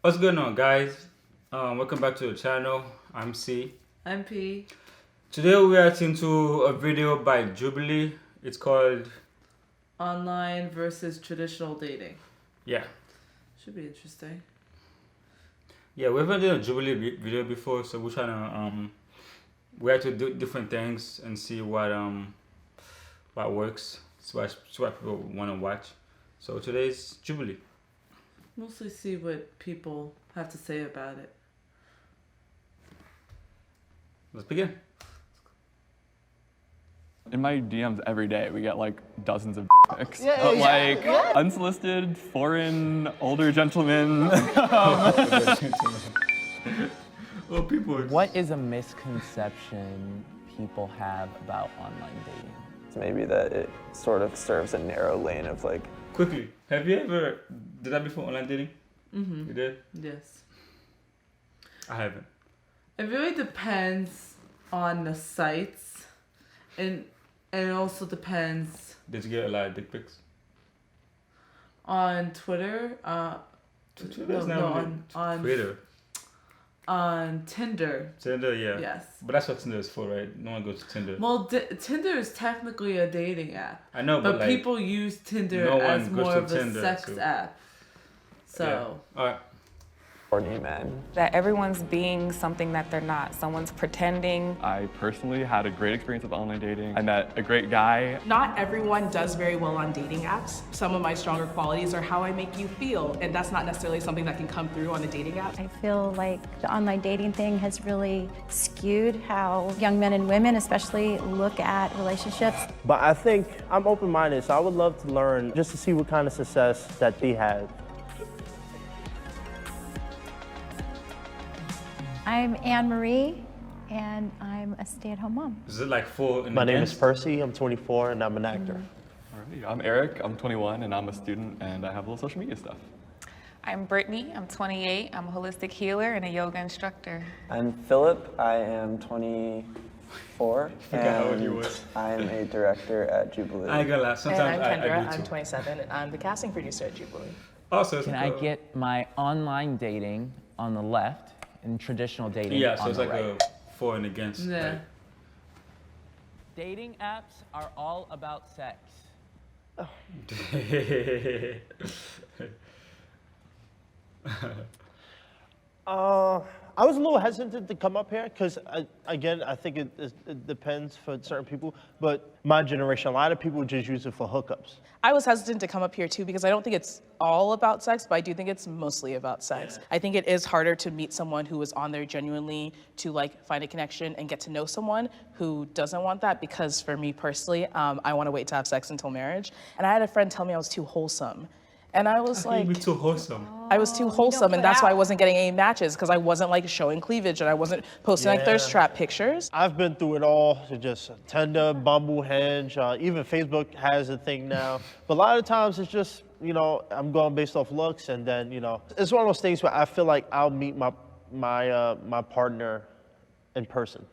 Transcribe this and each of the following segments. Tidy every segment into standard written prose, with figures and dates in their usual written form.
What's going on, guys? Welcome back to the channel. I'm C. MP. Today we are reacting to a video by Jubilee. It's called Online versus traditional dating. Yeah. Should be interesting. Yeah, we haven't done a Jubilee video before, so we're trying to we have to do different things and see what works. So what people want to watch. So today's Jubilee. Mostly see what people have to say about it. Let's begin. In my DMs every day, we get like dozens of pics. Yeah. Unsolicited, foreign, older gentlemen. Oh, people. What is a misconception people have about online dating? It's maybe that it sort of serves a narrow lane of like. Quickly, have you ever did that before online dating? Mm-hmm. You did? Yes. I haven't. It really depends on the sites, and it also depends Did you get a lot of dick pics? on Twitter. Twitter's no, not really- on Twitter. on Tinder. Tinder, yeah. Yes. But that's what Tinder is for, right? No one goes to Tinder. Well, Tinder is technically a dating app, I know, but, but like, people use Tinder no as one goes more to of a Tinder, sex so- app. So. All right. Horny men. That everyone's being something that they're not. Someone's pretending. I personally had a great experience with online dating. I met a great guy. Not everyone does very well on dating apps. Some of my stronger qualities are how I make you feel, and that's not necessarily something that can come through on a dating app. I feel like the online dating thing has really skewed how young men and women especially look at relationships. But I think I'm open-minded, so I would love to learn just to see what kind of success that they had. I'm Anne Marie, and I'm a stay-at-home mom. Is it like for and My name is against? Percy, I'm 24, and I'm an actor. Alrighty, I'm Eric, I'm 21, and I'm a student, and I have a little social media stuff. I'm Brittany, I'm 28, I'm a holistic healer and a yoga instructor. I'm Philip. I am 24, forgot how old you and was. I am a director at Jubilee. I ain't gonna lie. And Sometimes I'm Kendra, I do I'm too. 27, and I'm the casting producer at Jubilee. Also, it's Can like I get my online dating on the left and traditional dating yeah, so on it's the like right? a for and against. Yeah. Dating apps are all about sex. Like. I was a little hesitant to come up here because, again, I think it depends for certain people. But my generation, a lot of people just use it for hookups. I was hesitant to come up here too because I don't think it's all about sex, but I do think it's mostly about sex. I think it is harder to meet someone who is on there genuinely to like find a connection and get to know someone who doesn't want that, because for me personally, I want to wait to have sex until marriage. And I had a friend tell me I was too wholesome. And I was Like, like, be too wholesome. I was too wholesome, and that's why I wasn't getting any matches, because I wasn't like showing cleavage and I wasn't posting like thirst trap pictures. I've been through it all, so just Tinder, Bumble, Hinge, even Facebook has a thing now. But a lot of times it's just, I'm going based off looks, and then, it's one of those things where I feel like I'll meet my partner in person.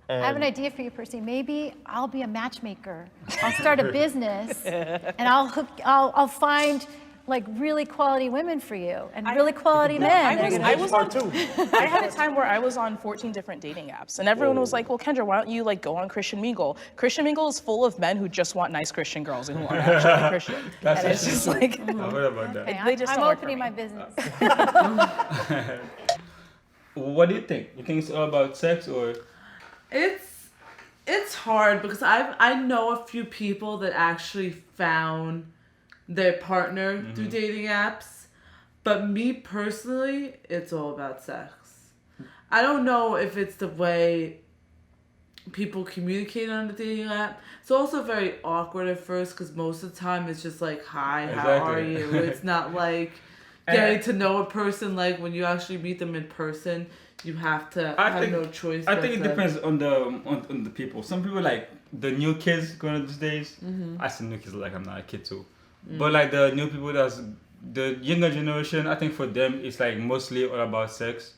I have an idea for you, Percy. Maybe I'll be a matchmaker. I'll start a business, and I'll find like really quality women for you, and really quality men. I had a time where I was on 14 different dating apps, and everyone was like, well, Kendra, why don't you like go on Christian Mingle? Christian Mingle is full of men who just want nice Christian girls and who aren't actually Christian. That's And it's just like, I heard about that. Okay, They just I'm don't work for opening me. my business. What do you think? You think it's all about sex or? It's hard because I know a few people that actually found their partner through dating apps, but me personally, it's all about sex. I don't know if it's the way people communicate on the dating app. It's also very awkward at first because most of the time it's just like, hi, how are Exactly. you? It's not like getting to know a person. Like when you actually meet them in person, you have to have no choice. I but think it to- depends on the people. Some people like the new kids going on these days. I see new kids like I'm not a kid too, but like the new people that's the younger generation. I think for them it's like mostly all about sex.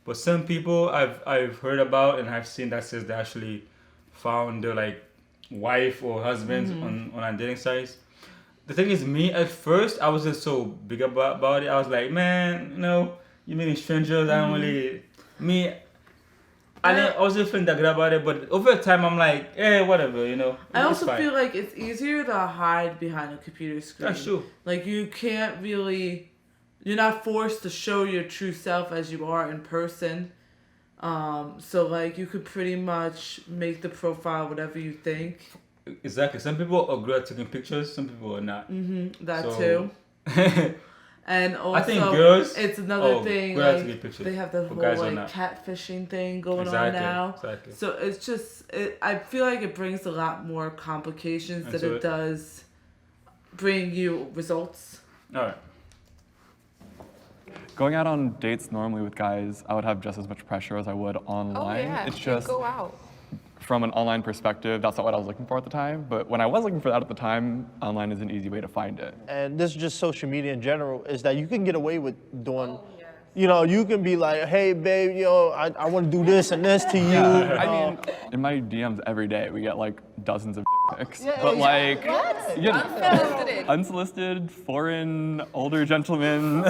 But some people I've heard about and I've seen that says they actually found their like wife or husband on dating sites. The thing is, me at first I wasn't so big about it. I was like, man, you meeting strangers. I don't really I didn't also feel that good about it, but over time I'm like, whatever, you know. I also fine. feel like it's easier to hide behind a computer screen. That's true. Like you can't really, you're not forced to show your true self as you are in person. So like you could pretty much make the profile whatever you think. Exactly. Some people are great at taking pictures. Some people are not. That So- too. And also, I think girls it's another thing. great at Like taking pictures. they have the For whole guys are like not. catfishing thing going Exactly, on now. exactly. So it's just, I feel like it brings a lot more complications than Into it it. does bring you results. All right. Going out on dates normally with guys, I would have just as much pressure as I would online. It's just go out. from an online perspective, that's not what I was looking for at the time. But when I was looking for that at the time, online is an easy way to find it. And this is just social media in general, is that you can get away with doing, you know, you can be like, hey, babe, yo, I want to do this and this to you. I mean, in my DMs every day, we get like dozens of pics. But like, you know, unsolicited, foreign, older gentlemen.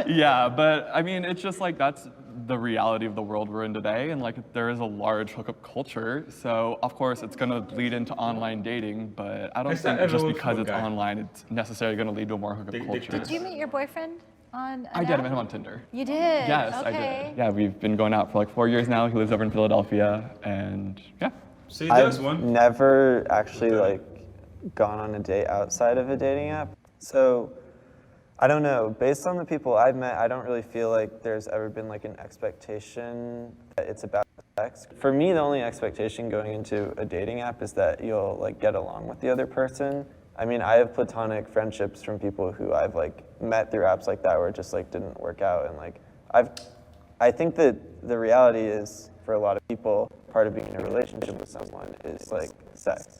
Yeah, but I mean, it's just like that's the reality of the world we're in today, and like there is a large hookup culture. So of course it's gonna bleed into online dating, but I don't It's not think just everyone because for a it's guy. online, it's necessarily gonna lead to more hookup They- culture. Did you meet your boyfriend on an I did. I app? met him on Tinder. You did? Yes, okay. I did. Yeah, we've been going out for like 4 years now. He lives over in Philadelphia, and yeah. See, there's I've one. never actually like gone on a date outside of a dating app. So I don't know. Based on the people I've met, I don't really feel like there's ever been like an expectation that it's about sex. For me, the only expectation going into a dating app is that you'll like get along with the other person. I mean, I have platonic friendships from people who I've like met through apps like that where it just like didn't work out, and like I think that the reality is for a lot of people, part of being in a relationship with someone is like sex.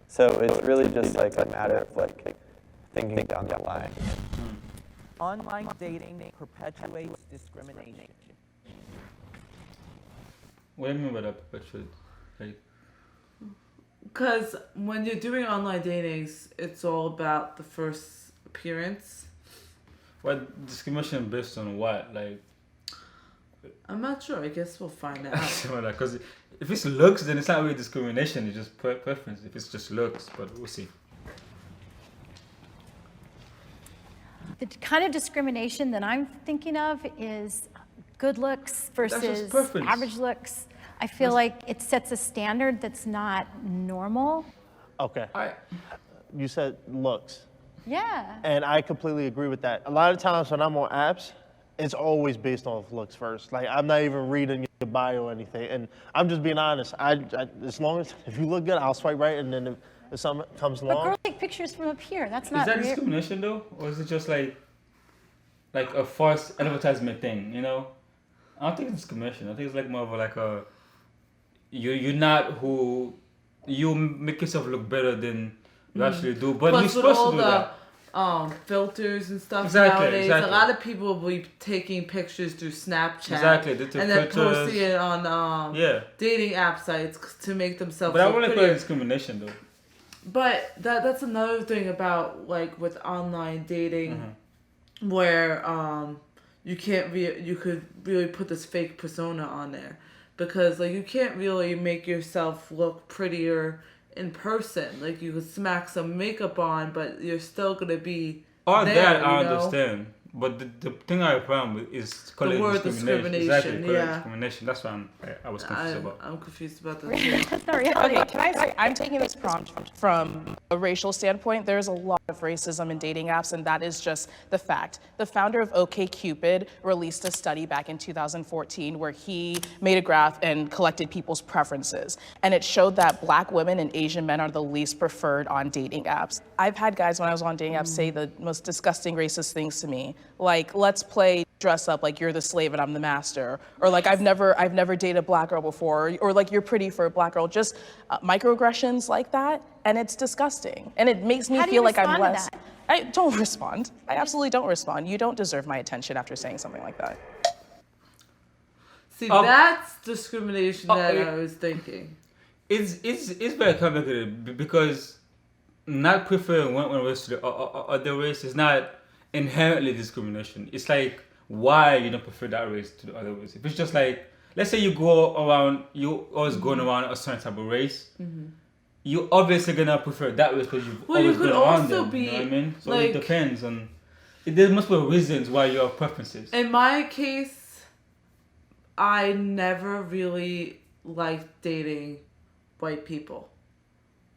So it's really just like a matter of like thinking down the line. Online dating perpetuates discrimination. What do you mean by that? Perpetuate? Like, Because when you're doing online datings, it's all about the first appearance. what discrimination based on what? Like, I'm not sure. I guess we'll find out. because if it's looks, then it's not really discrimination. It's just preference. If it's just looks, but we'll see. The kind of discrimination that I'm thinking of is good looks versus preference. average looks. I feel like it sets a standard that's not normal. Okay, I you said looks. Yeah. And I completely agree with that. A lot of times when I'm on apps, it's always based off looks first. Like I'm not even reading your bio or anything, and I'm just being honest. I as long as if you look good, I'll swipe right, and then if something comes But along, girls take pictures from up here. That's is not that real. discrimination though, or is it just like a false advertisement thing? You know, I don't think it's discrimination. I think it's like more of a you're not who you make yourself look better than you actually do, but you're Plus with supposed all to do that. the filters and stuff Exactly, nowadays, exactly. a lot of people will be taking pictures through Snapchat Exactly, they took and then filters. posting it on Yeah, dating app sites to make themselves but I look wouldn't call prettier. it discrimination though. But that's another thing about like with online dating, Mm-hmm. where you can't you could really put this fake persona on there, because like you can't really make yourself look prettier in person. Like you could smack some makeup on, but you're still gonna be All there, that I you know? understand, but the thing I have problem with is calling word it discrimination. Exactly, discrimination, calling it yeah. discrimination. That's what I was confused about. I'm confused about that too. That's not reality. Okay, can I say, I'm taking this prompt from a racial standpoint. There's a lot of racism in dating apps, and that is just the fact. The founder of OkCupid released a study back in 2014 where he made a graph and collected people's preferences. And it showed that Black women and Asian men are the least preferred on dating apps. I've had guys when I was on dating apps say the most disgusting racist things to me, like, let's play dress up like you're the slave and I'm the master, or like I've never dated a Black girl before, or like you're pretty for a Black girl. Just microaggressions like that, and it's disgusting, and it makes me How do you feel like I'm respond to less. that? I don't respond. I absolutely don't respond. You don't deserve my attention after saying something like that. See, that's discrimination that yeah. I was thinking. It's very complicated because not preferring one race to the other race is not inherently discrimination. It's like why you don't prefer that race to the other race. If it's just like, let's say you go around, you always going around a certain type of race, you obviously gonna prefer that race because you've always been around them. You know what I mean? So it depends on. There must be reasons why your preferences. In my case, I never really liked dating white people.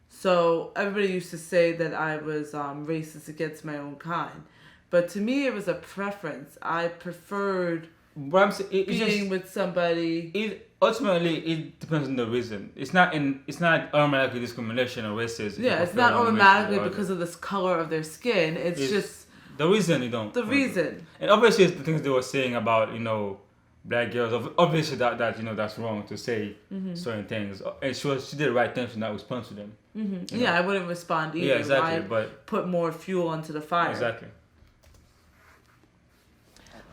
So everybody used to say that I was racist against my own kind. But to me, it was a preference. I preferred being with somebody. Ultimately, it depends on the reason. It's not automatically discrimination or racism. Yeah, it's not automatically because of the color of their skin. It's just the reason you don't. The reason. And obviously, it's the things they were saying about black girls. Obviously, that that's wrong to say certain things. And she did the right thing to not respond to them. Yeah, I wouldn't respond either. Yeah, exactly. But put more fuel onto the fire. Exactly.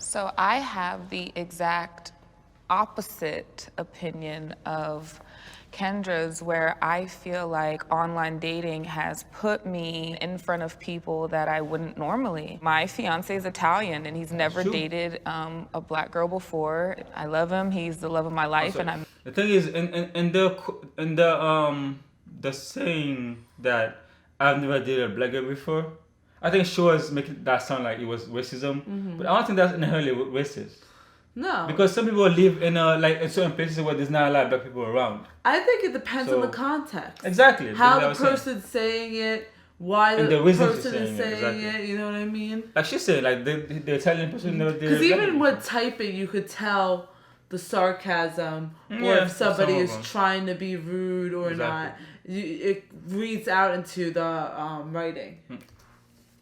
So I have the exact opposite opinion of Kendra's, where I feel like online dating has put me in front of people that I wouldn't normally. My fiance is Italian and he's never dated a black girl before. I love him. He's the love of my life. Also, and I'm. The thing is, in the saying that I've never dated a black girl before, I think she was making that sound like it was racism, but I don't think that's inherently racist. No. Because some people live in in certain places where there's not a lot of black people around. I think it depends on the context. Exactly. How the person's saying it, why the person is saying it, you know what I mean? Like she said, like the Italian person never did. Because even with typing, you could tell the sarcasm or if somebody is trying to be rude or not. It reads out into the writing.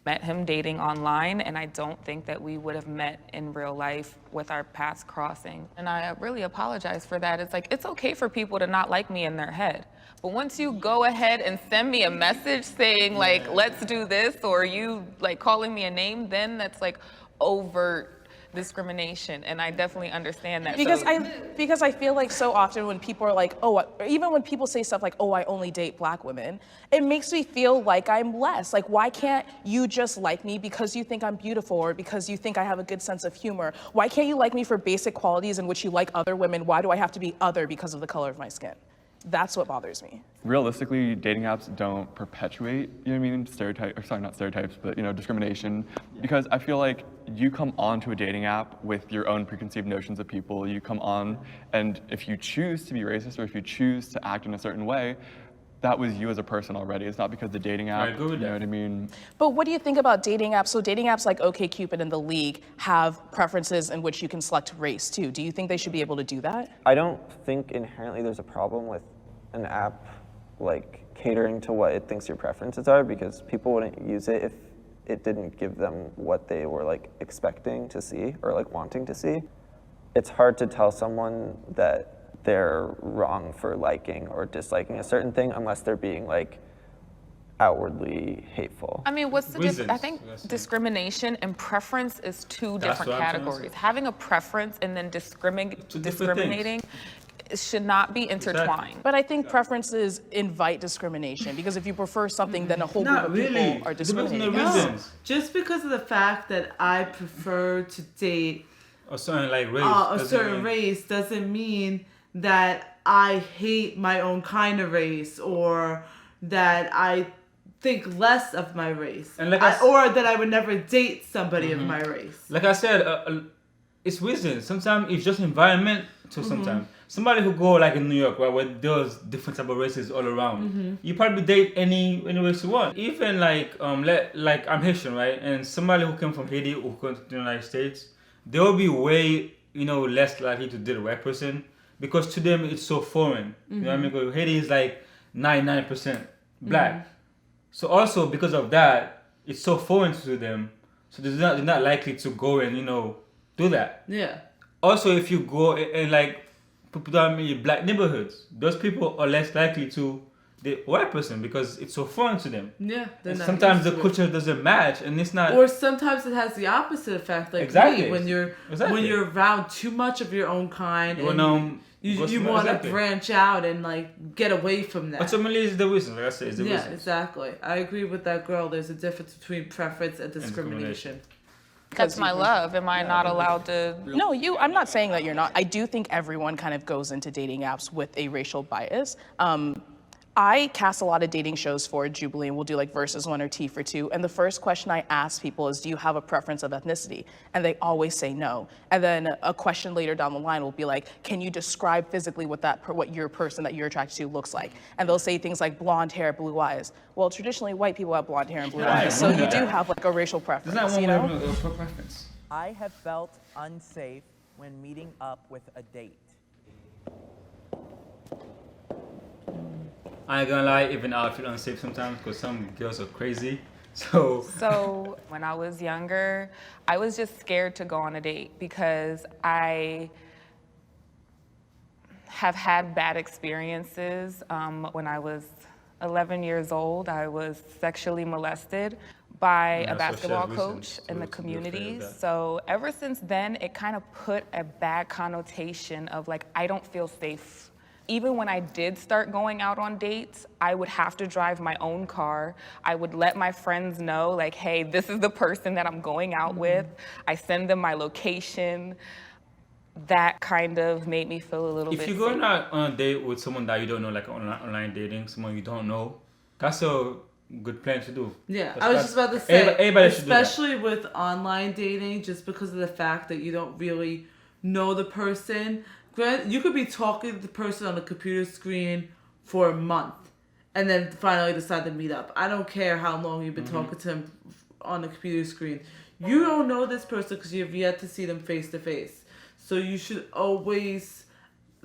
Met him dating online, and I don't think that we would have met in real life with our paths crossing. And I really apologize for that. It's like, it's okay for people to not like me in their head. But once you go ahead and send me a message saying like, let's do this, or you like calling me a name, then that's like overt discrimination, and I definitely understand that. Because I feel like so often when people are like, oh, even when people say stuff like, oh, I only date black women, it makes me feel like I'm less. Like, why can't you just like me because you think I'm beautiful or because you think I have a good sense of humor? Why can't you like me for basic qualities in which you like other women? Why do I have to be other because of the color of my skin? That's what bothers me. Realistically, dating apps don't perpetuate, not stereotypes, but discrimination. Because I feel like you come onto a dating app with your own preconceived notions of people. You come on, and if you choose to be racist or if you choose to act in a certain way, that was you as a person already. It's not because the dating app, you know what I mean? But what do you think about dating apps? So dating apps like OkCupid and The League have preferences in which you can select race too. Do you think they should be able to do that? I don't think inherently there's a problem with an app like catering to what it thinks your preferences are, because people wouldn't use it if it didn't give them what they were like expecting to see or like wanting to see. It's hard to tell someone that they're wrong for liking or disliking a certain thing unless they're being like outwardly hateful. I mean, I think discrimination and preference is two different categories. Having a preference and then discriminating should not be intertwined. Exactly. But I think preferences invite discrimination, because if you prefer something, then a whole group of people are discriminating. No. Just because of the fact that I prefer to date a certain race doesn't mean that I hate my own kind of race or that I think less of my race, or that I would never date somebody of my race. Like I said, it's reason. Sometimes it's just environment. Sometimes somebody who go like in New York, right, where there's different type of races all around, you probably date any race you want. Even like I'm Haitian, right, and somebody who came from Haiti who comes to the United States, they will be way less likely to date a white person because to them it's so foreign. You know what I mean? Because Haiti is like 99% black. So also because of that, it's so foreign to them. So they're not likely to go and do that. Yeah. Also, if you go in like predominantly black neighborhoods, those people are less likely to date a white person because it's so foreign to them. Yeah. Sometimes the culture doesn't match, and it's not. Or sometimes it has the opposite effect, like me, when you're around too much of your own kind, and you want to branch out and like get away from that. Ultimately, it's the reason. Like I said, it's the reason. Yeah, exactly. I agree with that girl. There's a difference between preference and discrimination. That's my love. Am I not allowed to? No, I'm not saying that you're not. I do think everyone kind of goes into dating apps with a racial bias. I cast a lot of dating shows for Jubilee, and we'll do like versus one or T for two. And the first question I ask people is, do you have a preference of ethnicity? And they always say no. And then a question later down the line will be like, can you describe physically what your person that you're attracted to looks like? And they'll say things like blonde hair, blue eyes. Well, traditionally white people have blonde hair and blue eyes, so you do have like a racial preference. There's not one you know? preference. I have felt unsafe when meeting up with a date. I ain't gonna lie, even I feel unsafe sometimes because some girls are crazy. So when I was younger, I was just scared to go on a date because I have had bad experiences. When I was 11 years old, I was sexually molested by a basketball coach in the community. So ever since then, it kind of put a bad connotation of like, I don't feel safe. Even when I did start going out on dates, I would have to drive my own car. I would let my friends know, like, hey, this is the person that I'm going out with. I send them my location. That kind of made me feel a little bit If you're going out on a date with someone that you don't know, like online dating, someone you don't know, that's a good plan to do. Yeah, I was just about to say, everybody should do that. especially with online dating, just because of the fact that you don't really know the person. You could be talking to the person on the computer screen for a month and then finally decide to meet up. I don't care how long you've been talking to him on the computer screen. You don't know this person because you've yet to see them face to face. So you should always,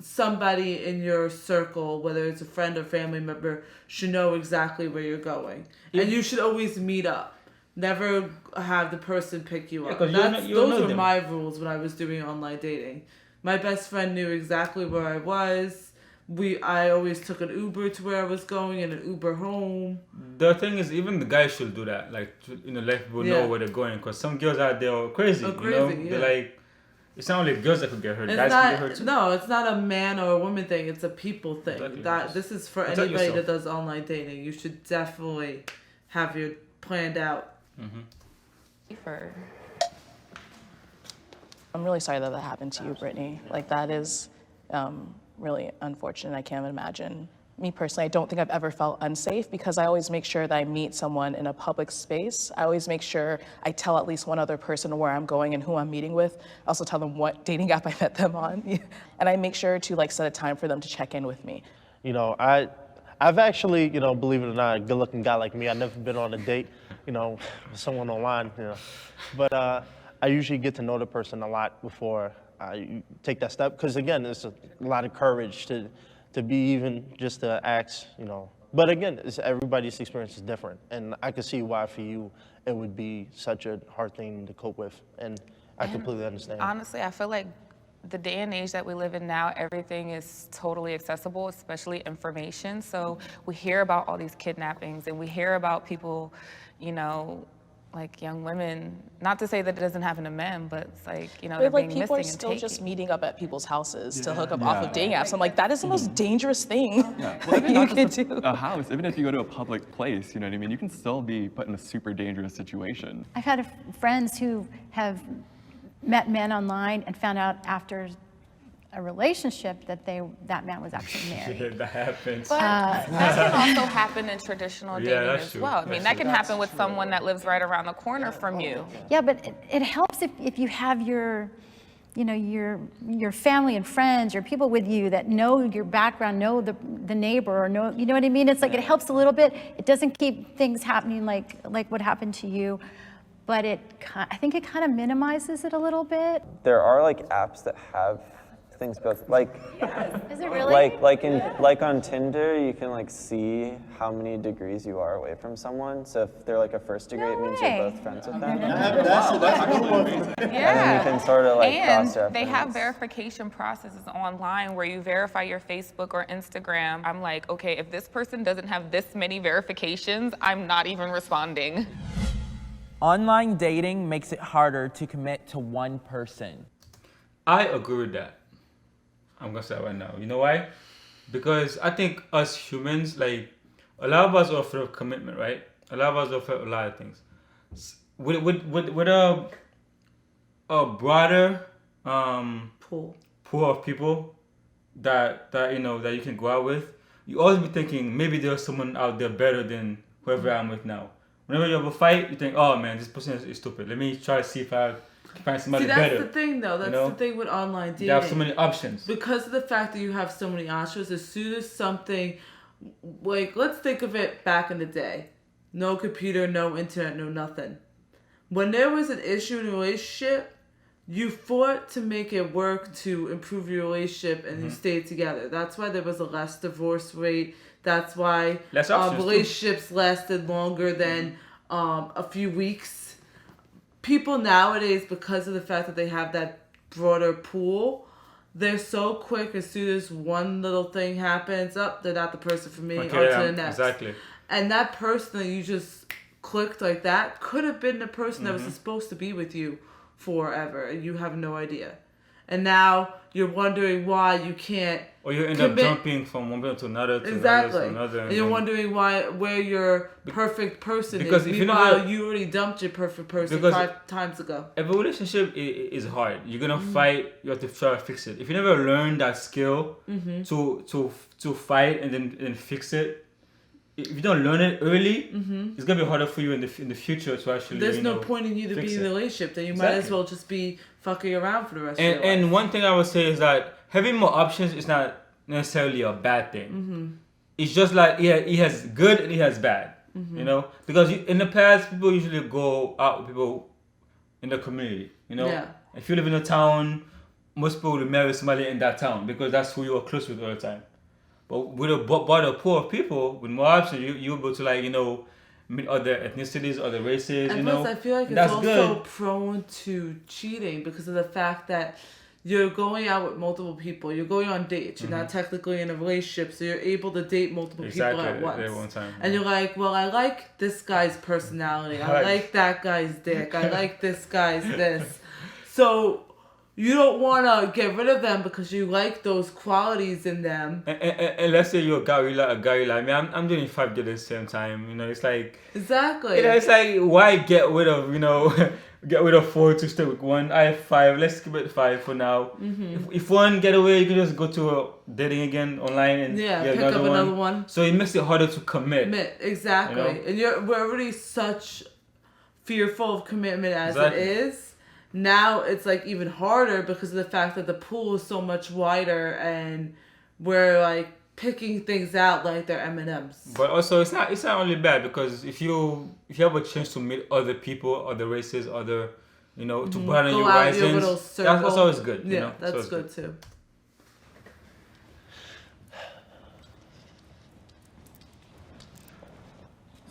somebody in your circle, whether it's a friend or family member, should know exactly where you're going. And you should always meet up. Never have the person pick you up. Those were my rules when I was doing online dating. My best friend knew exactly where I was. I always took an Uber to where I was going and an Uber home. The thing is, even the guys should do that. Like, let people know where they're going. Because some girls out there are crazy. They're like, it's not only girls that could get hurt. Guys can get hurt too. No, it's not a man or a woman thing. It's a people thing. Exactly. This is for anybody that does online dating. You should definitely have your planned out. I'm really sorry that happened to you, Brittany. Like, that is really unfortunate. I can't imagine. Me personally, I don't think I've ever felt unsafe because I always make sure that I meet someone in a public space. I always make sure I tell at least one other person where I'm going and who I'm meeting with. I also tell them what dating app I met them on. And I make sure to like set a time for them to check in with me. You know, I've actually, believe it or not, a good-looking guy like me, I've never been on a date, with someone online, But I usually get to know the person a lot before I take that step. Because again, it's a lot of courage to be even just to ask, But again, everybody's experience is different. And I can see why for you it would be such a hard thing to cope with. And I completely understand. Honestly, I feel like the day and age that we live in now, everything is totally accessible, especially information. So we hear about all these kidnappings and we hear about people, like young women, not to say that it doesn't happen to men, but it's like, they're like being people missing are still and just taken. meeting up at people's houses to hook up off of dating apps. I'm like, that is the most dangerous thing Well, that you can do. A house, even if you go to a public place, you know what I mean? You can still be put in a super dangerous situation. I've had friends who have met men online and found out after a relationship that that man was actually married. Yeah, that happens. But that can also happen in traditional dating that's as true. well. I mean, that can happen with someone that lives right around the corner from you. Yeah, but it helps if you have your family and friends, your people with you that know your background, know the neighbor, or know, you know what I mean? It's like it helps a little bit. It doesn't keep things happening like what happened to you, but I think it kind of minimizes it a little bit. There are like apps that have things both like Is it really? like on Tinder you can like see how many degrees you are away from someone. So if they're like a first degree, it means you're both friends with them. That's a good one. And then you can sort of like cross-reference. And they have verification processes online where you verify your Facebook or Instagram. I'm like, okay, if this person doesn't have this many verifications, I'm not even responding. Online dating makes it harder to commit to one person. I agree with that. I'm gonna say it right now. You know why? Because I think us humans, like, a lot of us are afraid of commitment, right? A lot of us are afraid of a lot of things. With a broader Pool. pool of people that you can go out with, you always be thinking maybe there's someone out there better than whoever I'm with now. Whenever you have a fight, you think, oh man, this person is stupid. Let me try to see if I can find somebody better. See, that's the thing though. That's the thing with online dating. You have so many options. Because of the fact that you have so many options, as soon as something, like, let's think of it back in the day. No computer, no internet, no nothing. When there was an issue in a relationship, you fought to make it work to improve your relationship and you stayed together. That's why there was a less divorce rate. That's why relationships lasted longer than a few weeks. People nowadays, because of the fact that they have that broader pool, they're so quick as soon as one little thing happens, they're not the person for me, to the next. Exactly. And that person that you just clicked like that could have been the person that was supposed to be with you forever, and you have no idea. And now you're wondering why you can't. Or you end up jumping from one person to another another. And you're wondering where your perfect person is. Meanwhile, you already dumped your perfect person 5 times ago. Every relationship is hard. You're gonna fight. You have to try to fix it. If you never learn that skill to fight and then fix it, if you don't learn it early, it's gonna be harder for you in the future to actually. There's no point in you to be in a relationship. Then you might as well just be fucking around for the rest of your life. And one thing I would say is that having more options is not necessarily a bad thing. It's just like he has good and he has bad. You know, because in the past people usually go out with people in the community. You know, if you live in a town, most people will marry somebody in that town because that's who you are close with all the time. But with a broader pool of people, with more options, you're able to meet other ethnicities, other races. And plus, I feel like it's also prone to cheating because of the fact that you're going out with multiple people. You're going on dates. You're not technically in a relationship, so you're able to date multiple people at once. At one time. And you're like, well, I like this guy's personality. I like that guy's dick. I like this guy's this. So you don't want to get rid of them because you like those qualities in them. And let's say you're a guy you like me. I'm doing 5 days at the same time. You know, it's like exactly. It's like why get rid of get rid of 4 to stay with 1. I have 5. Let's keep it 5 for now. If one get away, you can just go to dating again online and pick up another one. So it makes it harder to commit. Exactly. And we're already such fearful of commitment as it is. Now it's like even harder because of the fact that the pool is so much wider and we're like picking things out like they're M&Ms. But also it's not only bad because if you have a chance to meet other people, other races, other to broaden your horizons, that's always good. Yeah, that's good too.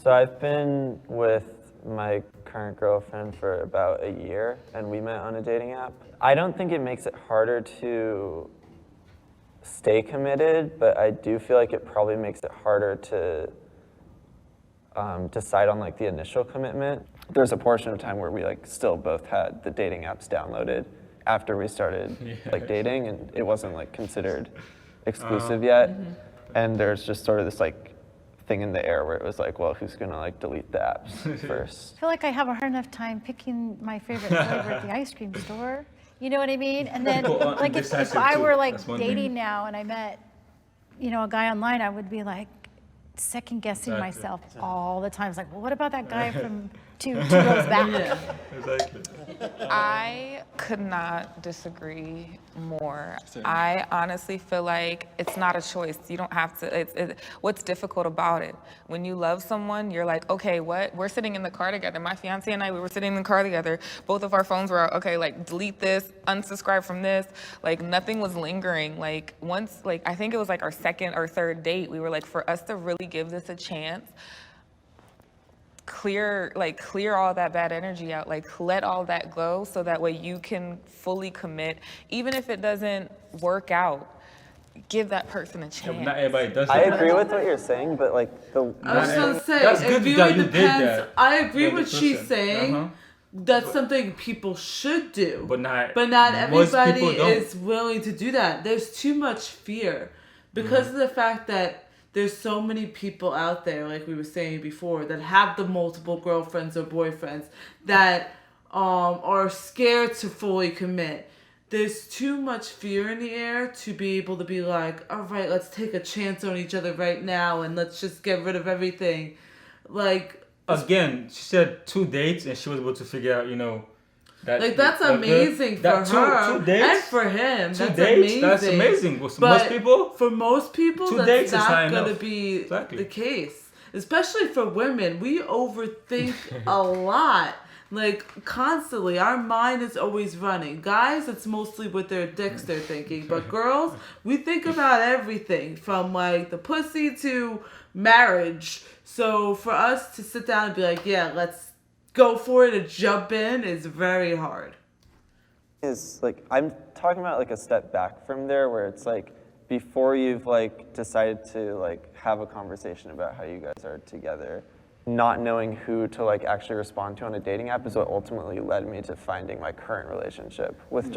So I've been with my current girlfriend for about a year, and we met on a dating app. I don't think it makes it harder to stay committed, but I do feel like it probably makes it harder to decide on the initial commitment. There's a portion of time where we still both had the dating apps downloaded after we started dating, and it wasn't considered exclusive yet. And there's just sort of this thing in the air where it was well, who's gonna delete the apps first? I feel like I have a hard enough time picking my favorite flavor at the ice cream store. You know what I mean? And then if I were dating now and I met, a guy online, I would be second guessing myself all the time. It's well, what about that guy from two rows back? Exactly. I could not disagree more. I honestly feel like it's not a choice. You don't have to. What's difficult about it? When you love someone, you're like, okay, what? We're sitting in the car together. My fiance and I, we were sitting in the car together. Both of our phones were out. Okay, delete this, unsubscribe from this. Nothing was lingering. Once, I think it was our second or third date, we were for us to really give this a chance, clear all that bad energy out, let all that go so that way you can fully commit. Even if it doesn't work out, give that person a chance. Not everybody does I agree with what you're saying, but I was gonna say, it really depends. I agree with what she's saying. That's something people should do. But not everybody is willing to do that. There's too much fear because of the fact that there's so many people out there, like we were saying before, that have the multiple girlfriends or boyfriends that are scared to fully commit. There's too much fear in the air to be able to be like, all right, let's take a chance on each other right now and let's just get rid of everything. Like, again, she said 2 dates and she was able to figure out, that. Like, that's amazing for her. Two dates? And for him. Two That's dates? amazing. That's amazing. For But most people? For most people, 2 that's dates is not high going to enough. be Exactly. the case. Especially for women. We overthink a lot. Like, constantly. Our mind is always running. Guys, it's mostly with their dicks they're thinking. But girls, we think about everything. From, like, the pussy to marriage. So for us to sit down and be like, yeah, let's go for it and jump in is very hard. Is like, I'm talking about like a step back from there where it's like before you've like decided to like have a conversation about how you guys are together, not knowing who to like actually respond to on a dating app is what ultimately led me to finding my current relationship, which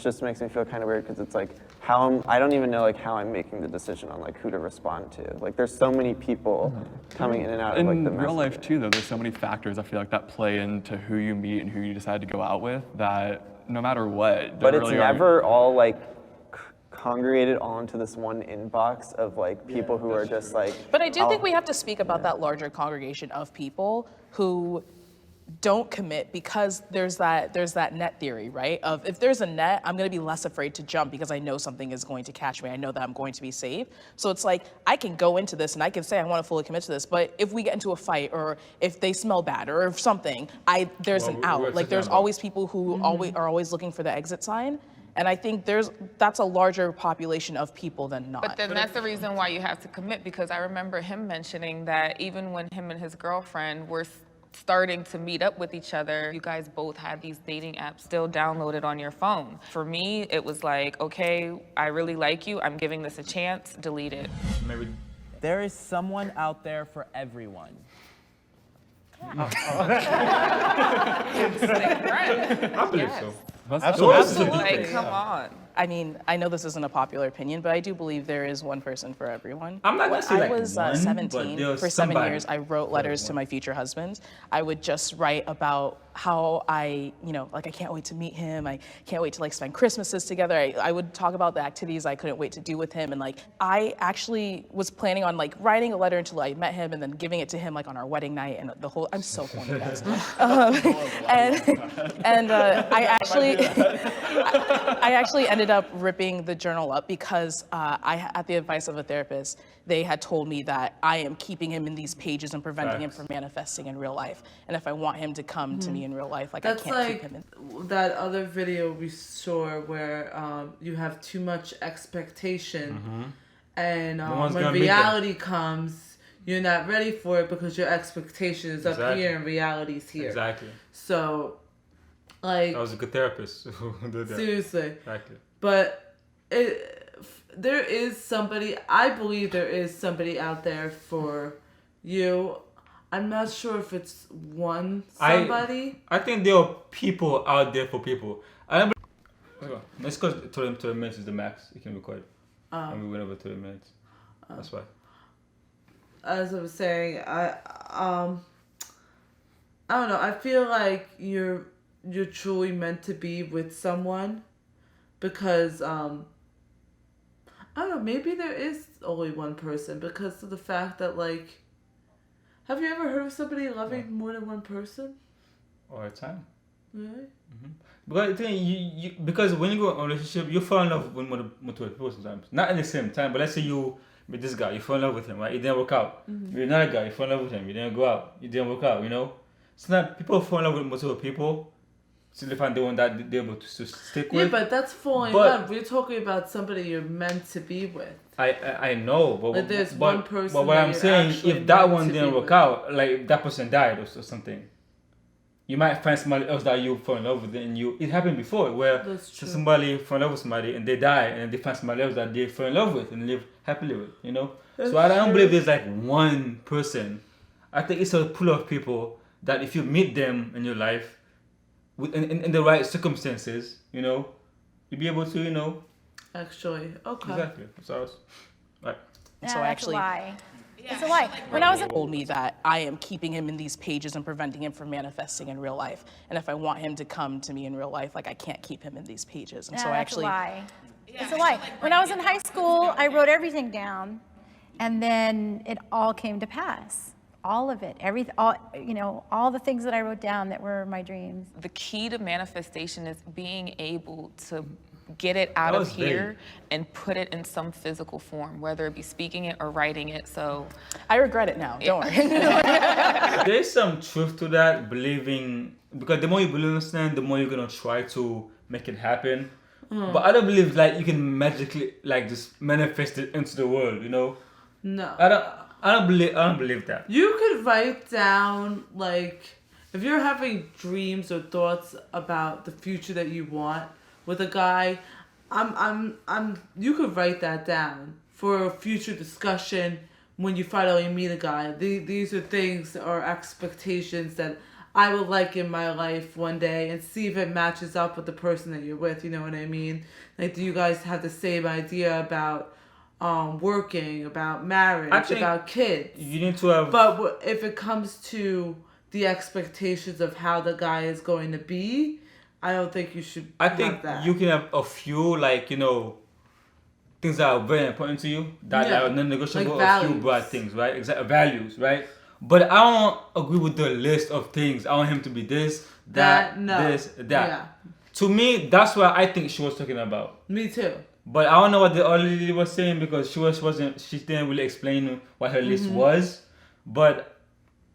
just makes me feel kind of weird because it's like I don't even know like how I'm making the decision on like who to respond to. Like there's so many people coming in and out of like the In real life messages. too, though, there's so many factors I feel like that play into who you meet and who you decide to go out with that no matter what. But there it's really are- never all like congregated all into this one inbox of like people who are just like. But I do think we have to speak about that larger congregation of people who don't commit because there's that net theory, right? Of if there's a net, I'm gonna be less afraid to jump because I know something is going to catch me. I know that I'm going to be safe. So it's like I can go into this and I can say I want to fully commit to this, but if we get into a fight or if they smell bad or if something, there's an out. Like there's always people who are always looking for the exit sign. And I think that's a larger population of people than not. But then that's the reason why you have to commit, because I remember him mentioning that even when him and his girlfriend were starting to meet up with each other, you guys both had these dating apps still downloaded on your phone. For me, it was like, okay, I really like you, I'm giving this a chance, delete it. Maybe. There is someone out there for everyone. I believe so. Absolutely. Like, come on. I mean, I know this isn't a popular opinion, but I do believe there is one person for everyone. I'm not gonna say When like I was one, but 17, there's for 7 somebody years, I wrote letters to my future husband. I would just write about how I can't wait to meet him. I can't wait to like spend Christmases together. I would talk about the activities I couldn't wait to do with him. And like, I actually was planning on like writing a letter until I met him and then giving it to him like on our wedding night and the whole, I'm so corny, guys. I actually ended up ripping the journal up because at the advice of a therapist, they had told me that I am keeping him in these pages and preventing him from manifesting in real life. And if I want him to come to me in real life, like That's I can't like keep him in. that other video we saw where you have too much expectation, and one's when gonna meet reality comes, you're not ready for it because your expectation is up Exactly. here and reality's here. Exactly. So, like, That was a good therapist who did that. seriously. Exactly. But there is somebody, I believe there is somebody out there for you. I'm not sure if it's one somebody. I think there are people out there for people. Let's go to the minutes is the max you can record. And we went over 30 minutes. That's why. As I was saying, I don't know. I feel like you're truly meant to be with someone because I don't know, maybe there is only one person because of the fact that like, have you ever heard of somebody loving more than one person? All the time. Really? Because the thing, you because when you go in a relationship, you fall in love with multiple people sometimes. Not at the same time, but let's say you meet this guy, you fall in love with him, right? It didn't work out. You're another guy, you fall in love with him, you didn't go out, it didn't work out, you know? So now people fall in love with multiple people, so they find the one that they're able to stick with. Yeah, but that's falling in love. We're talking about somebody you're meant to be with. I know, but Like there's one person But what that I'm you're saying, actually if that meant one to didn't be work with. out, like that person died or something, you might find somebody else that you fall in love with, and it happened before where That's true. somebody fall in love with somebody and they die, and they find somebody else that they fall in love with and live happily with, you know. So I don't believe there's like one person. I think it's a pool of people that if you meet them in your life, in the right circumstances, you know, you'll be able to, you know. Actually, okay. Exactly. That's ours. Right. Yeah, So that's actually- a lie. It's a lie. When I was in told me that I am keeping him in these pages and preventing him from manifesting in real life. And if I want him to come to me in real life, like I can't keep him in these pages. And so I that's a lie. It's a lie. When I was in high school, I wrote everything down, and then it all came to pass. All of it, all the things that I wrote down that were my dreams. The key to manifestation is being able to get it out of here and put it in some physical form, whether it be speaking it or writing it. So I regret it now, don't worry. There's some truth to that, believing, because the more you believe in something, the more you're gonna try to make it happen. But I don't believe like you can magically like just manifest it into the world, you know? No. I don't believe that. You could write down, like, if you're having dreams or thoughts about the future that you want with a guy, you could write that down for a future discussion when you finally meet a guy. These are things or expectations that I would like in my life one day, and see if it matches up with the person that you're with, you know what I mean? Like, do you guys have the same idea about working, about marriage, about kids? You need to have... But if it comes to the expectations of how the guy is going to be, I don't think you should I think that. you can have a few, like, you know, things that are very important to you, that are non-negotiable, like a few broad things, right? Exactly, values, right? But I don't agree with the list of things. I want him to be this, that, this, that. Yeah. To me, that's what I think she was talking about. Me too. But I don't know what the other lady was saying, because she didn't really explain what her list was. But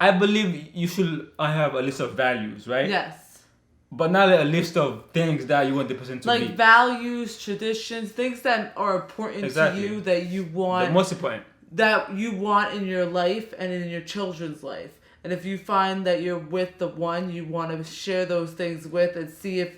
I believe you should have a list of values, right? Yes. But not a list of things that you want the person to be. Like values, traditions, things that are important to you, that you want. The most important. That you want in your life and in your children's life. And if you find that you're with the one you want to share those things with, and see if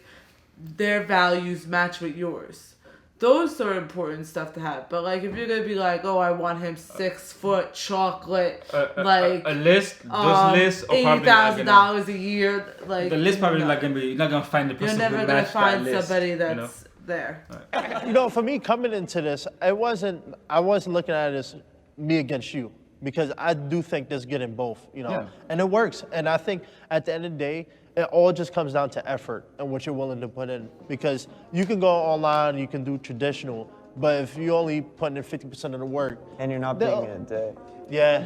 their values match with yours. Those are important stuff to have. But like, if you're gonna be like, oh, I want him 6 foot chocolate, like a list, those lists are probably $80,000 a year, like the list probably not gonna be. You're not gonna find the person. You're never gonna find somebody that's there. Right. You know, for me coming into this, I wasn't looking at it as me against you, because I do think there's good in both, you know, and it works. And I think at the end of the day, it all just comes down to effort and what you're willing to put in, because you can go online, you can do traditional, but if you only put in 50% of the work, and you're not being in a day. Yeah.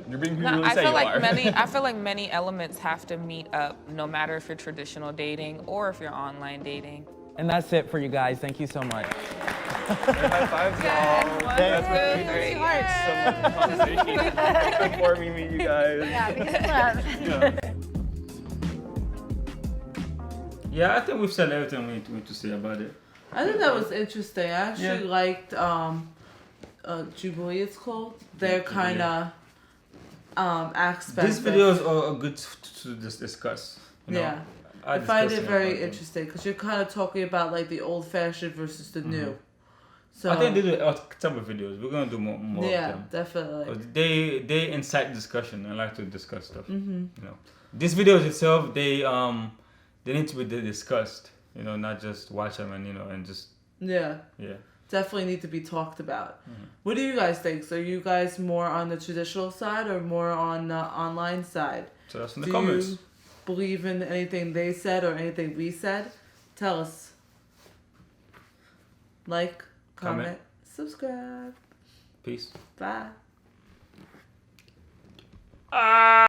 You're being who you No, really say you are. I feel like many elements have to meet up, no matter if you're traditional dating or if you're online dating. And that's it for you guys. Thank you so much. High fives, y'all. Thanks. So much conversation before we meet you guys. Yeah, because of love. Yeah, I think we've said everything we need to say about it. I think that was interesting. I actually liked Jubilee, it's called. Their kind of aspect. These videos are good to just discuss. You know? Yeah. I find it very interesting, because you're kind of talking about like the old fashioned versus the new. So I think they do a ton of videos. We're gonna do more of them. Yeah, definitely. They incite discussion and like to discuss stuff. You know, these videos itself, they need to be discussed. You know, not just watch them and just definitely need to be talked about. What do you guys think? So, are you guys more on the traditional side or more on the online side? Tell us in the comments. Do you believe in anything they said or anything we said? Tell us. Like, comment, subscribe. Peace. Bye.